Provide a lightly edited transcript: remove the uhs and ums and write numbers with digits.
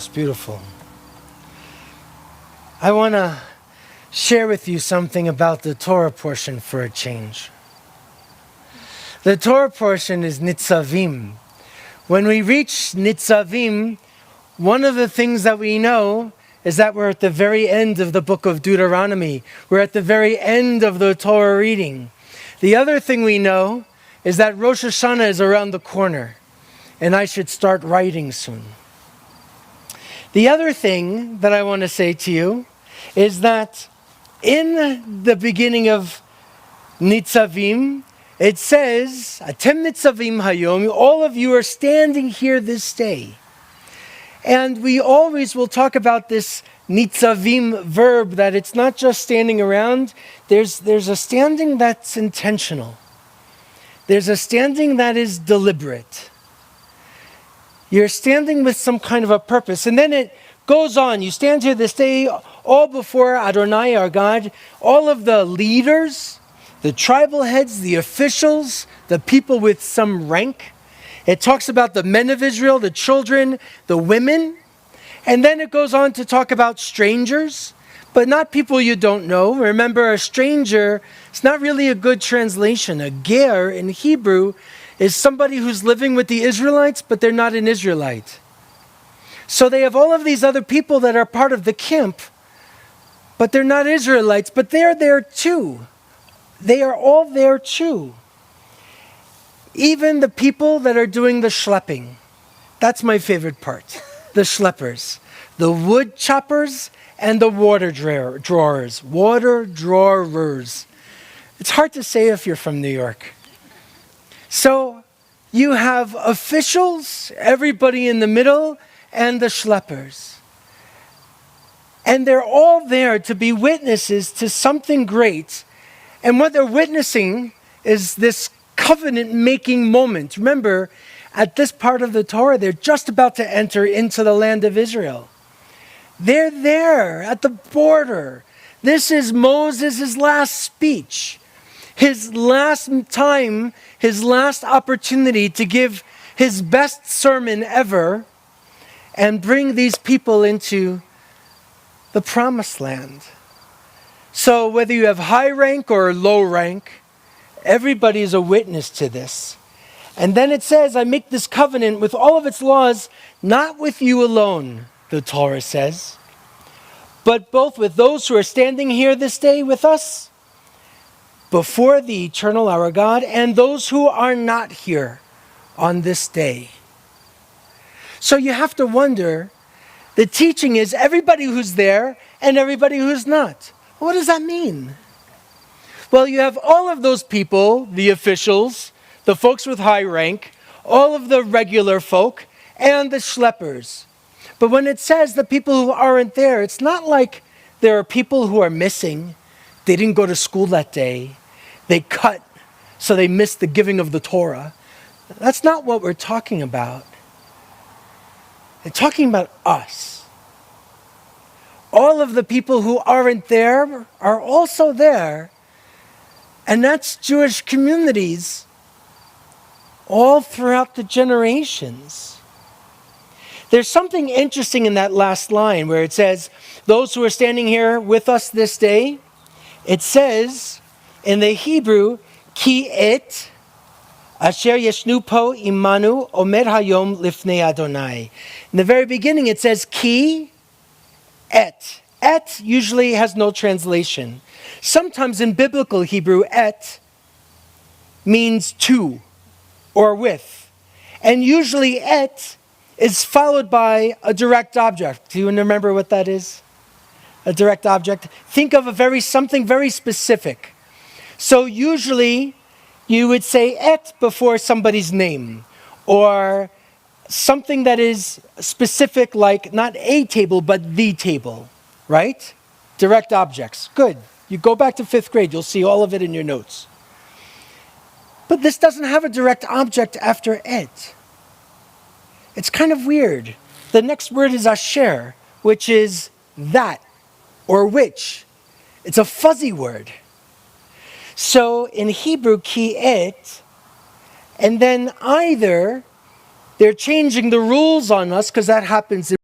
It's beautiful. I want to share with you something about the Torah portion for a change. The Torah portion is Nitzavim. When we reach Nitzavim, one of the things that we know is that we're at the very end of the book of Deuteronomy. We're at the very end of the Torah reading. The other thing we know is that Rosh Hashanah is around the corner, and I should start writing soon. The other thing that I want to say to you is that in the beginning of Nitzavim, it says, Atem Nitzavim Hayom, all of you are standing here this day. And we always will talk about this Nitzavim verb, that it's not just standing around, there's a standing that's intentional. There's a standing that is deliberate. You're standing with some kind of a purpose. And then it goes on. You stand here this day, all before Adonai, our God, all of the leaders, the tribal heads, the officials, the people with some rank. It talks about the men of Israel, the children, the women. And then it goes on to talk about strangers, but not people you don't know. Remember, a stranger, it's not really a good translation. A ger in Hebrew is somebody who's living with the Israelites, but they're not an Israelite. So they have all of these other people that are part of the camp, but they're not Israelites, but they're there too. They are all there too. Even the people that are doing the schlepping. That's my favorite part. The schleppers. The wood choppers and the water drawers. Water drawers. It's hard to say if you're from New York. So you have officials, everybody in the middle, and the schleppers. And they're all there to be witnesses to something great. And what they're witnessing is this covenant-making moment. Remember, at this part of the Torah, they're just about to enter into the land of Israel. They're there at the border. This is Moses' last speech. His last time, his last opportunity to give his best sermon ever and bring these people into the promised land. So whether you have high rank or low rank, everybody is a witness to this. And then it says, I make this covenant with all of its laws, not with you alone, the Torah says, but both with those who are standing here this day with us, before the eternal our God, and those who are not here on this day. So you have to wonder, the teaching is everybody who's there and everybody who's not. What does that mean? Well, you have all of those people, the officials, the folks with high rank, all of the regular folk, and the schleppers. But when it says the people who aren't there, it's not like there are people who are missing. They didn't go to school that day. They cut, so they missed the giving of the Torah. That's not what we're talking about. We're talking about us. All of the people who aren't there are also there. And that's Jewish communities all throughout the generations. There's something interesting in that last line where it says, those who are standing here with us this day, it says in the Hebrew, ki et asher yeshnu po imanu omer hayom lifnei Adonai. In the very beginning it says ki et. Et usually has no translation. Sometimes in biblical Hebrew, et means to or with. And usually et is followed by a direct object. Do you remember what that is? A direct object. Think of something very specific. So usually you would say et before somebody's name, or something that is specific, like not a table, but the table, right? Direct objects. Good. You go back to 5th grade, you'll see all of it in your notes. But this doesn't have a direct object after et. It's kind of weird. The next word is asher, which is that, or which. It's a fuzzy word. So in Hebrew, ki et, and then either they're changing the rules on us, because that happens in